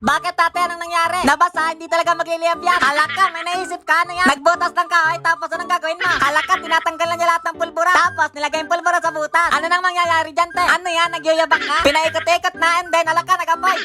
Bakit ate, anong nangyari? Nabasa, hindi talaga magliliyab yan. Alaka, may naisip ka, ano yan? Nagbutas ng kahoy, tapos anong gagawin mo? Alaka, tinatanggal na niya lahat ng pulbura. Tapos nilagay yung pulbura sa butas. Ano nang mangyayari dyan, te? Ano yan, nagyayabak ka? Pinaikot-ikot na, and then alaka, nagapoy.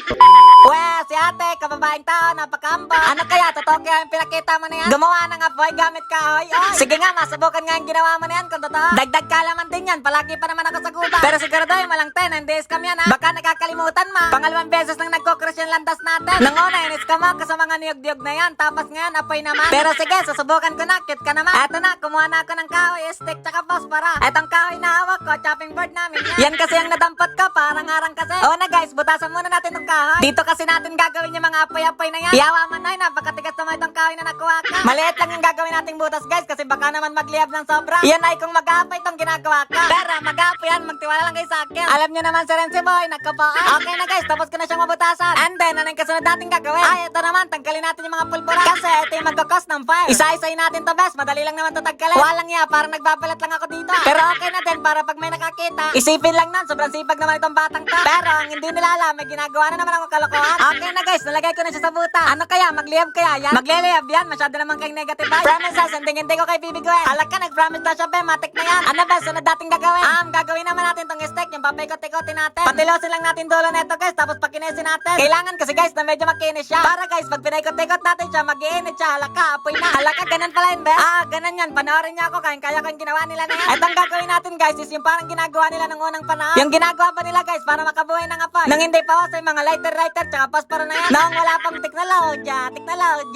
Weh, si ate, kababaeng tao, napakamba. Ano kaya, totoo kaya yung pinakita mo na yan? Gumawa ng apoy gamit kahoy, oy. Sige nga, masubukan nga yung ginawa mo na yan kung totoo. Dagdag kalaman din yan, palagi pa naman ako sa gubat. Pero sigurado yung malang 10, hindi scam yan ha. Baka nakakalimutan mo. Pangalawang beses nang nagkokrush yung landas natin. Nang una, in-scam ako sa mga niyog-niyog na yan. Tapos ngayon, apoy naman. Pero sige, susubukan ko na, cute ka naman. Eto na, kumuha na ako ng kahoy, stick, tsaka pospora. Etong kahoy na hawak ko, chopping board namin yan. Yan kasi ang nadampot ko, parang arang kasi. Oo na guys, butasan muna natin tong kahoy. Dito kasi natin gagawin yung mga apoy-apoy na yan. Iyawa man na, napakatigas naman itong kahoy na nakuha ka. Maliit lang yung gagawin nating butas guys, kasi baka naman magliyab ng sobra. Yan ay kung mag-aapoy itong ginagawa ka. Pero mag-aapoy yan, magtiwala lang kayo sa akin. Alam nyo naman si Renzi Boy, nagkapaan. Okay na guys, tapos ko na siyang mabutasan. And then, ano yung kasunod natin gagawin? Ay, ito naman, tanggalin natin yung mga pulbura. Kasi ito yung magkakos ng fire. Isa-isayin natin to best, madali lang naman to tanggalin. Walang ya, parang nagbabalat lang ako dito. Pero okay na din, para pag may nakakita, isipin lang nun, sobrang sipag naman itong batang ka. Pero ang hindi nila alam, may ginagawa na naman ako kalokohan. Okay na guys, nalagay ko na siya sa buta. Ano kaya, magliyab kaya yan? Magliliyab yan, masyado naman kayong negative vibes. Promises, hindi ko kay bibigyan. Alak ka, nag-promise na siya, be, matik na yan. Ano ba, sunod dating gagawin? Gagawin naman natin tong steak, yung papaikot-ikotin natin. Patilosin lang natin dulo neto guys, tapos pakinesin natin. Kailangan kasi guys, na medyo makinis siya. Para guys, pag pinaikot-ikot natin siya, mag-iinit siya. Halaka, apoy na. Halaka, ganun pala yun, be. Ganun yan. Panoorin niya ako, kaya ko yung ginawa nila na yan. Itong gagawin natin guys, is yung parang ginagawa nila nung unang panahon. Yung ginagawa pa nila guys, para makabuhay ng apoy. Nang hindi pa was, yung mga lighter, tsaka posporo na yan. Nung wala pang teknolodya.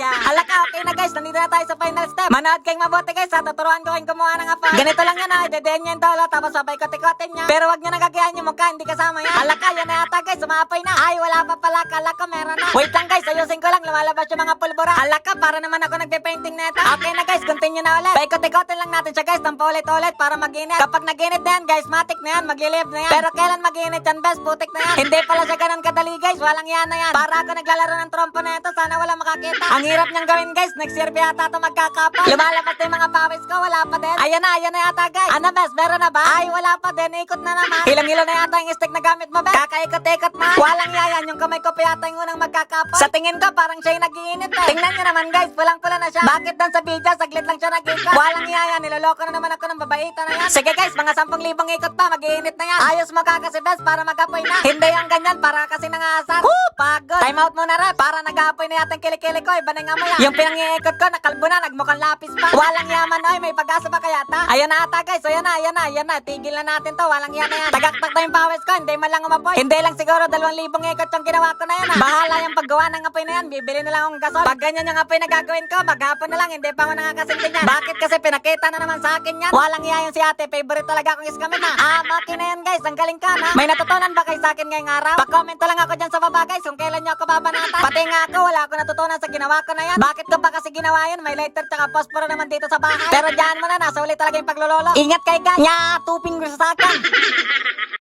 Halaka, okay na guys, nandito na tayo sa final step. Manood kayong mabuti guys, ha. Tuturuan ko kayong gumawa ng apoy. Ganito lang yan, ha. Idedein niya yung dolo, tapos papaikot-ikotin niya. Pero wag niya nagagayahan yung mukha, hindi kasama yan. Halaka, yan na yata guys, sumapoy na. Ay, wala pa pala, kala ko meron na. Wait lang guys, ayusin ko lang, lumalabas yung mga pulbura. Halaka, para naman ako nagpe-painting neta. Okay na guys, continue na ulit. Paikot-ikotin lang natin siya guys, ng paulit-ulit para mag-init. Kapag nag-init na yan guys, matik na yan, maglilib na yan. Pero kailan mag-init yan best, putik na yan. Hindi pala siya ganun kadali guys, walang yan na yan. Para ako naglalaro ng trompo na ito, sana wala makakita. Ang hirap niyang gawin guys, next year yata ito magkakapal. Lumalabas na yung mga pawis ko, wala pa din. Ayan na yata guys. Ano best, meron na ba? Ay, wala pa din, ikot na naman. Hilang-hilo na yata yung stick na gamit mo best. Kakaikot-ikot man. Walang yayan, yung kamay ko pa yata yung unang magkakapal. Sa tingin ko, parang siya yung nag-iinit eh. Tingnan niyo naman guys, pulang-pula na siya. Bakit dan sa video, saglit lang siya nag-ikot? Walang yayan, niloloko na naman ako ng babaita na yan. Sige guys, mga 10,000 ikot pa, mag-iinit na yan. Ayos mo ka kasi best, para mag-apoy na. Hindi yung ganyan, para kasi nangasar. Pagod. Time out muna rin, para nag-apoy na yata yung kilikili ko, iba na nga mo yan. Yung pinang-iikot ko, nakalbo na, nagmukhang lapis pa. Walang yaman, oy, may pag-asa ba kaya ta? Ayan na ata guys, ayan na. Tigil na natin to, walang yan na yan. Tagaktak na yung pawis ko, hindi man lang umapoy. Hindi lang siguro 2,000 ikot yung ginawa ko na yan ha. Bahala yung paggawa ng apoy na yan, bibili na lang akong gasol. Pag ganyan yung apoy na gagawin ko, maghapon na lang, hindi pa ako nakakasindi niyan. Bakit kasi pinakita na naman sa akin yan? Walang iya yung si ate, favorite talaga akong iskamin ha. Okay na yan guys, ang galing ka na. May natutunan ba kayo sa akin ngayong araw? Pa-comment lang ako dyan sa baba guys kung kailan nyo ako babanatan. Pati nga ako, wala ako natutunan sa ginawa ko na yan. Bakit ko ba kasi ginawa yun? May lighter tsaka posporo naman dito sa bahay. Pero dyan mo na, nasa ulit talaga yung paglololo. Ingat kayo guys. Nya, tuping sa akin.